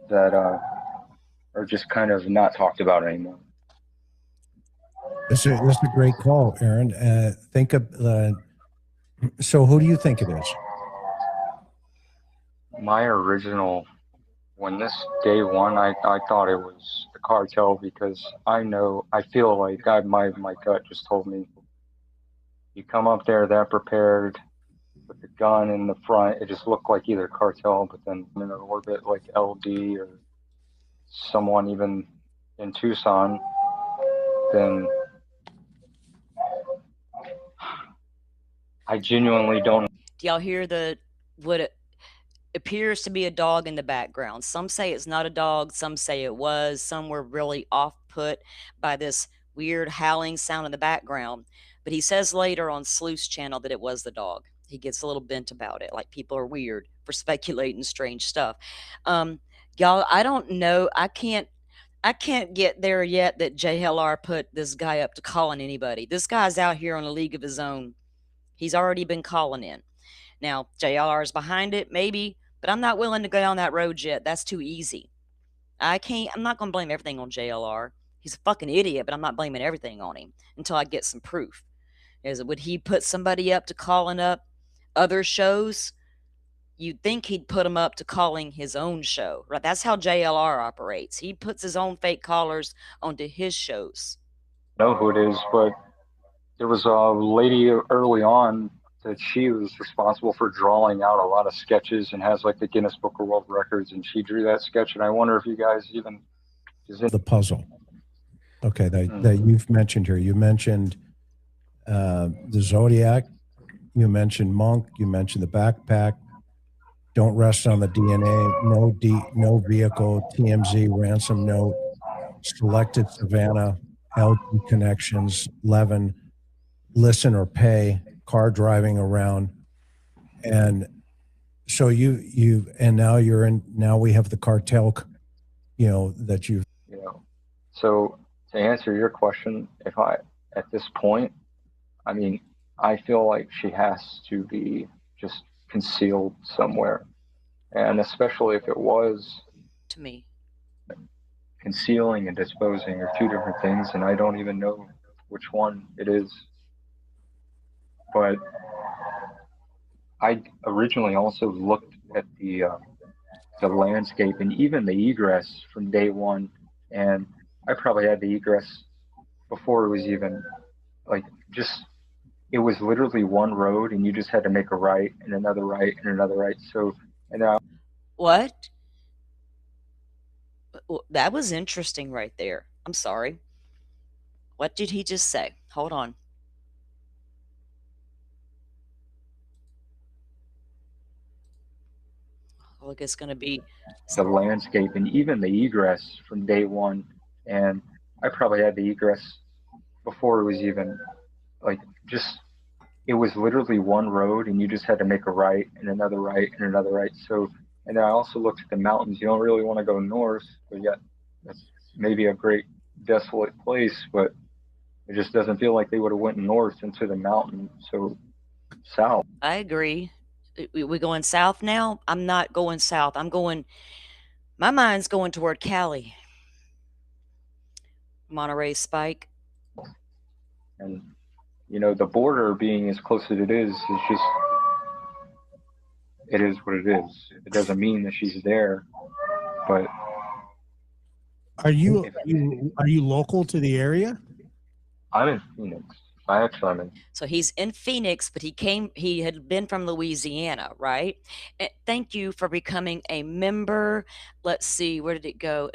that are just kind of not talked about anymore. This is a great call, Aaron. Think of so who do you think it is? My original, when this day one, I thought it was the cartel because I feel like my gut just told me you come up there that prepared with the gun in the front, it just looked like either cartel, but then in an orbit like LD or someone even in Tucson, then I genuinely don't. Do y'all hear what it appears to be a dog in the background? Some say it's not a dog, some say it was, some were really off put by this weird howling sound in the background. But he says later on Sleuth's channel that it was the dog. He gets a little bent about it, like people are weird for speculating strange stuff. Um, y'all, I don't know. I can't get there yet that JLR put this guy up to calling anybody. This guy's out here on a league of his own. He's already been calling in. Now, JLR is behind it, maybe, but I'm not willing to go down that road yet. That's too easy. I'm not going to blame everything on JLR. He's a fucking idiot, but I'm not blaming everything on him until I get some proof. Would he put somebody up to calling up other shows? You'd think he'd put him up to calling his own show, right? That's how JLR operates. He puts his own fake callers onto his shows. Know who it is, but there was a lady early on that she was responsible for drawing out a lot of sketches and has like the Guinness Book of World Records, and she drew that sketch. And I wonder if you guys even the puzzle. Okay, that you've mentioned here. You mentioned the Zodiac. You mentioned Monk. You mentioned the backpack. Don't rest on the DNA. No vehicle. TMZ ransom note. Selected Savannah. LG connections. Levin. Listen or pay. Car driving around. And so and now you're in. Now we have the cartel. That you've. So to answer your question, at this point, I mean, I feel like she has to be just concealed somewhere. And especially if it was, to me, concealing and disposing are two different things, and I don't even know which one it is. But I originally also looked at the landscape and even the egress from day one, and I probably had the egress before it was even like just it was literally one road and you just had to make a right and another right and another right. So and I what? That was interesting right there. I'm sorry. What did he just say? Hold on. Look, it's going to be the landscape and even the egress from day one, and I probably had the egress before it was even like just it was literally one road and you just had to make a right and another right and another right. So and then I also looked at the mountains. You don't really want to go north, but yet that's maybe a great desolate place, but it just doesn't feel like they would have went north into the mountain. So south. I agree. We going south now? I'm not going south. My mind's going toward Cali. Monterey Spike. And the border being as close as it is just it is what it is. It doesn't mean that she's there, but are you local to the area? I'm in Phoenix. I'm in. So he's in Phoenix, but he had been from Louisiana, right? And thank you for becoming a member. Let's see, where did it go?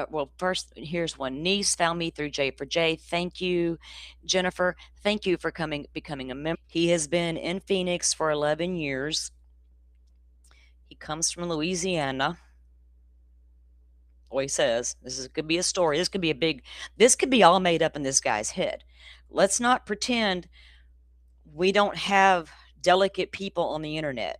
Well, first, here's one. Niece found me through J4J. Thank you, Jennifer. Thank you for becoming a member. He has been in Phoenix for 11 years. He comes from Louisiana. He says this could be a story. This could be all made up in this guy's head. Let's not pretend we don't have delicate people on the internet.